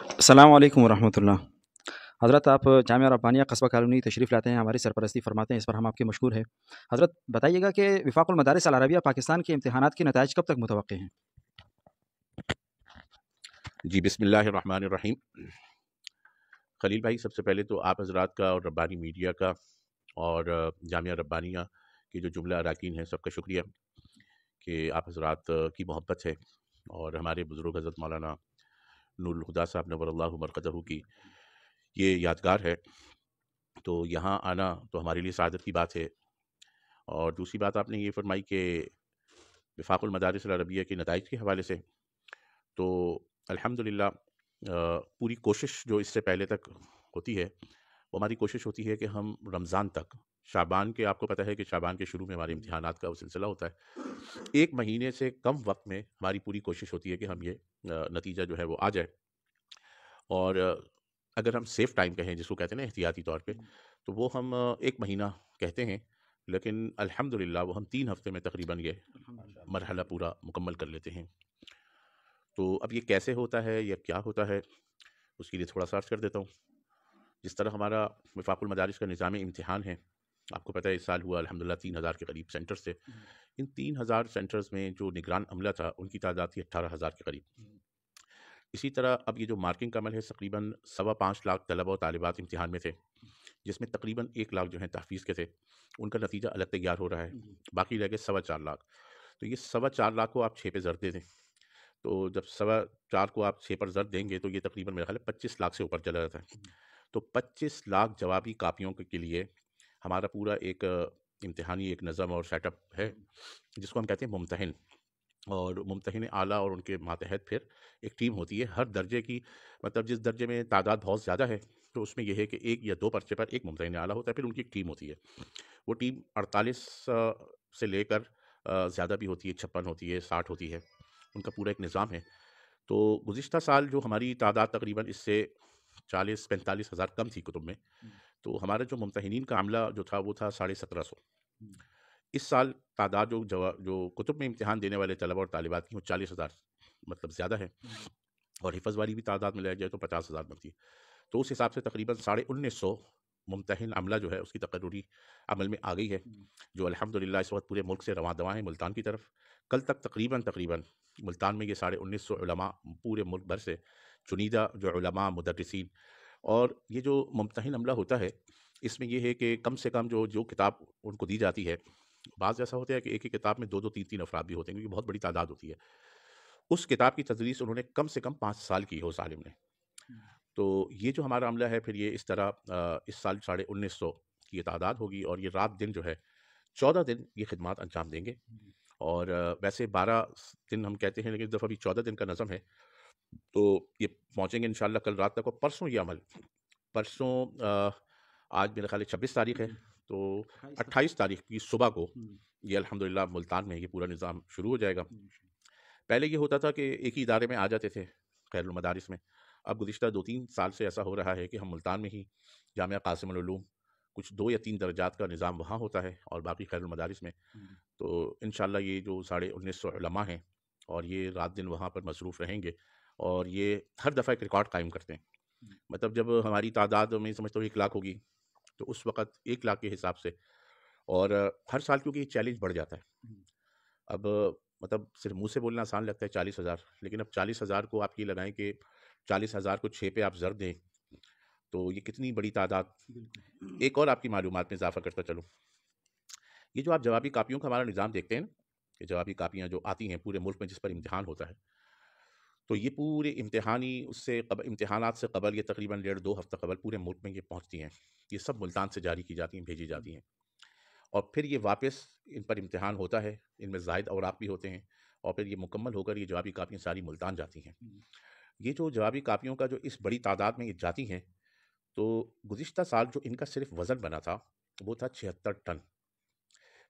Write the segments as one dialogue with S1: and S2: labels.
S1: السلام علیکم ورحمۃ اللہ۔ حضرت آپ جامعہ ربانیہ قصبہ کالونی تشریف لاتے ہیں، ہماری سرپرستی فرماتے ہیں، اس پر ہم آپ کے مشکور ہیں۔ حضرت بتائیے گا کہ وفاق المدارس العربیہ پاکستان کے امتحانات کے نتائج کب تک متوقع ہیں؟
S2: جی بسم اللہ الرحمن الرحیم۔ خلیل بھائی، سب سے پہلے تو آپ حضرات کا اور ربانی میڈیا کا اور جامعہ ربانیہ کے جو جملہ اراکین ہیں سب کا شکریہ کہ آپ حضرات کی محبت ہے اور ہمارے بزرگ حضرت مولانا نور الہدیٰ صاحب نور اللہ مرقدہ کی یہ یادگار ہے، تو یہاں آنا تو ہمارے لیے سعادت کی بات ہے۔ اور دوسری بات آپ نے یہ فرمائی کہ وفاق المدارس العربیہ کے نتائج کے حوالے سے، تو الحمدللہ پوری کوشش جو اس سے پہلے تک ہوتی ہے وہ ہماری کوشش ہوتی ہے کہ ہم رمضان تک، شعبان کے، آپ کو پتہ ہے کہ شعبان کے شروع میں ہمارے امتحانات کا وہ سلسلہ ہوتا ہے، 1 مہینے سے کم وقت میں ہماری پوری کوشش ہوتی ہے کہ ہم یہ نتیجہ جو ہے وہ آ جائے۔ اور اگر ہم سیف ٹائم کہیں، جس کو کہتے ہیں نا احتیاطی طور پہ، تو وہ ہم 1 مہینہ کہتے ہیں، لیکن الحمدللہ وہ ہم 3 ہفتے میں تقریباً یہ مرحلہ پورا مکمل کر لیتے ہیں۔ تو اب یہ کیسے ہوتا ہے یا کیا ہوتا ہے، اس کے لیے تھوڑا سا عرض کر دیتا ہوں۔ جس طرح ہمارا وفاق المدارس کا نظام امتحان ہے، آپ کو پتہ ہے اس سال ہوا الحمدللہ 3000 کے قریب سینٹرز تھے۔ ان 3000 سینٹرز میں جو نگران عملہ تھا ان کی تعداد تھی 18,000 کے قریب۔ اسی طرح اب یہ جو مارکنگ کا عمل ہے، تقریباً 5.25 لاکھ طلبہ و طالبات امتحان میں تھے، جس میں تقریباً 1 لاکھ جو ہیں تحفیظ کے تھے، ان کا نتیجہ الگ تیار ہو رہا ہے، باقی رہ گئے 4.25 لاکھ۔ تو یہ 4.25 لاکھ کو آپ 6 پہ ضرب دے دیں، تو جب 4.25 کو آپ 6 پر ضرب دیں گے تو یہ تقریباً میرا خیال ہے 25 لاکھ سے اوپر چلا جاتا ہے۔ تو 25 لاکھ جوابی کاپیوں کے لیے ہمارا پورا ایک امتحانی ایک نظم اور سیٹ اپ ہے، جس کو ہم کہتے ہیں ممتحن، اور ممتحن اعلیٰ اور ان کے ماتحت پھر ایک ٹیم ہوتی ہے ہر درجے کی، مطلب جس درجے میں تعداد بہت زیادہ ہے تو اس میں یہ ہے کہ 1 یا 2 پرچے پر ایک ممتحن اعلیٰ ہوتا ہے، پھر ان کی ایک ٹیم ہوتی ہے۔ وہ ٹیم 48 سے لے کر زیادہ بھی ہوتی ہے، 56 ہوتی ہے، 60 ہوتی ہے، ان کا پورا ایک نظام ہے۔ تو گزشتہ سال جو ہماری تعداد تقریباً اس سے 40-45 ہزار کم تھی کتب میں، تو ہمارا جو ممتحنین کا عملہ جو تھا وہ تھا 1750۔ اس سال تعداد جو کتب میں امتحان دینے والے طلبہ اور طالبات کی وہ 40,000 مطلب زیادہ ہے، اور حفظ والی بھی تعداد میں لے جائے تو 50,000 بنتی ہے۔ تو اس حساب سے تقریباً 1950 ممتحن عملہ جو ہے اس کی تقرری عمل میں آ گئی ہے، جو الحمدللہ اس وقت پورے ملک سے رواں دواں ہیں ملتان کی طرف۔ کل تک تقریباً ملتان میں یہ 1950 علماء پورے ملک بھر سے چنیدہ جو علماء، مدرسین، اور یہ جو ممتحن عملہ ہوتا ہے اس میں یہ ہے کہ کم سے کم جو کتاب ان کو دی جاتی ہے، بعض ایسا ہوتا ہے کہ ایک ہی کتاب میں 2 3 افراد بھی ہوتے ہیں کیونکہ بہت بڑی تعداد ہوتی ہے، اس کتاب کی تدریس انہوں نے کم سے کم 5 سال کی ہو اس عالم نے۔ تو یہ جو ہمارا عملہ ہے پھر یہ اس طرح اس سال 1950 کی یہ تعداد ہوگی، اور یہ رات دن جو ہے 14 دن یہ خدمات انجام دیں گے، اور ویسے 12 دن ہم کہتے ہیں لیکن اس دفعہ بھی 14 دن کا نظم ہے، تو یہ پہنچیں گے انشاءاللہ کل رات تک، اور پرسوں یہ عمل، پرسوں آج میرا خیال ہے 26 تاریخ ہے، تو 28 تاریخ کی صبح کو یہ الحمدللہ ملتان میں یہ پورا نظام شروع ہو جائے گا۔ پہلے یہ ہوتا تھا کہ ایک ہی ادارے میں آ جاتے تھے خیر المدارس میں، اب گزشتہ 2-3 سال سے ایسا ہو رہا ہے کہ ہم ملتان میں ہی جامعہ قاسم العلوم کچھ 2 یا 3 درجات کا نظام وہاں ہوتا ہے اور باقی خیر المدارس میں، تو انشاءاللہ یہ جو 1950 علماء ہیں اور یہ رات دن وہاں پر مصروف رہیں گے، اور یہ ہر دفعہ ایک ریکارڈ قائم کرتے ہیں۔ مطلب جب ہماری تعداد میں سمجھتا ہوں 1 لاکھ ہوگی تو اس وقت 1 لاکھ کے حساب سے، اور ہر سال کیونکہ یہ چیلنج بڑھ جاتا ہے، اب مطلب صرف منہ سے بولنا آسان لگتا ہے 40,000، لیکن اب 40,000 کو آپ یہ لگائیں کہ 40,000 کو 6 پہ آپ ضرب دیں تو یہ کتنی بڑی تعداد۔ ایک اور آپ کی معلومات میں اضافہ کرتا چلوں، یہ جو آپ جوابی کاپیوں کا ہمارا نظام دیکھتے ہیں نا، کہ جوابی کاپیاں جو آتی ہیں پورے ملک میں جس پر امتحان ہوتا ہے، تو یہ پورے امتحانی اس سے قبل، امتحانات سے قبل، یہ تقریباً 1.5-2 ہفتہ قبل پورے ملک میں یہ پہنچتی ہیں، یہ سب ملتان سے جاری کی جاتی ہیں، بھیجی جاتی ہیں، اور پھر یہ واپس ان پر امتحان ہوتا ہے، ان میں زائد اوراق بھی ہوتے ہیں، اور پھر یہ مکمل ہو کر یہ جوابی کاپیاں ساری ملتان جاتی ہیں۔ یہ جو جوابی کاپیوں کا جو اس بڑی تعداد میں یہ جاتی ہیں، تو گزشتہ سال جو ان کا صرف وزن بنا تھا وہ تھا 76 ٹن۔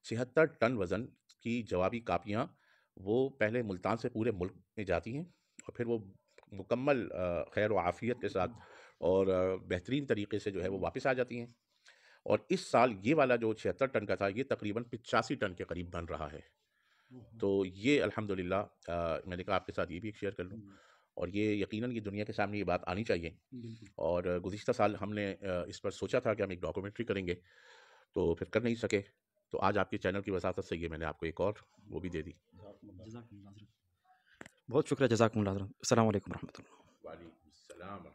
S2: 76 ٹن وزن کی جوابی کاپیاں وہ پہلے ملتان سے پورے ملک میں جاتی ہیں، اور پھر وہ مکمل خیر و عافیت کے ساتھ اور بہترین طریقے سے جو ہے وہ واپس آ جاتی ہیں، اور اس سال یہ والا جو 76 ٹن کا تھا یہ تقریباً 85 ٹن کے قریب بن رہا ہے۔ تو یہ الحمدللہ میں نے کہا آپ کے ساتھ یہ بھی ایک شیئر کر لوں، اور یہ یقیناً یہ دنیا کے سامنے یہ بات آنی چاہیے. اور گزشتہ سال ہم نے اس پر سوچا تھا کہ ہم ایک ڈاکومنٹری کریں گے، تو پھر کر نہیں سکے. تو آج آپ کے چینل کی وساطت سے یہ میں نے آپ کو ایک اور وہ بھی دے دی.
S1: بہت شکریہ، جزاکم اللہ حضرت. السلام علیکم ورحمۃ اللہ.
S2: وعلیکم السلام.